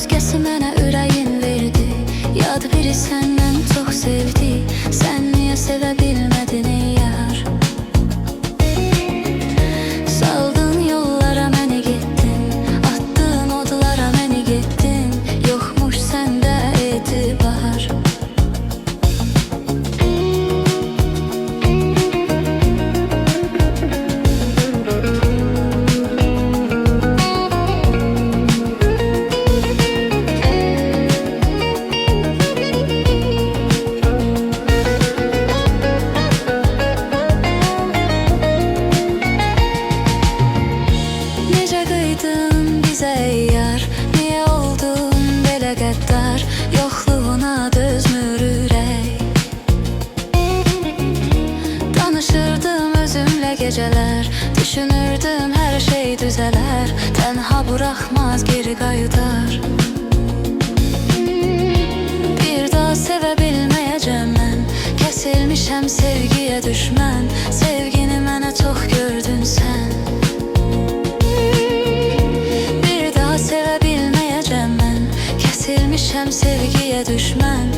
Özgəsi mənə ürəyin verdi, yad biri səndən çox sevdi. Sən niyə sevə bilmədin ey yar? Saldın yollara məni getdin, attın odlara məni getdin. Yoxmuş səndə etibar. Niyə oldun belə qəddar? Yoxluğuna dözmür ürək. Danışırdım özümlə gecələr, düşünürdüm hər şey düzələr. Tənha buraxmaz, geri qayıdar. Bir daha sevə bilməyəcəm mən, kəsilmişəm sevgiyə düşmən. Sevgini mənə çox gördün sən. Sevə bilməyəcəm mən, kəsilmişəm sevgiyə düşmən.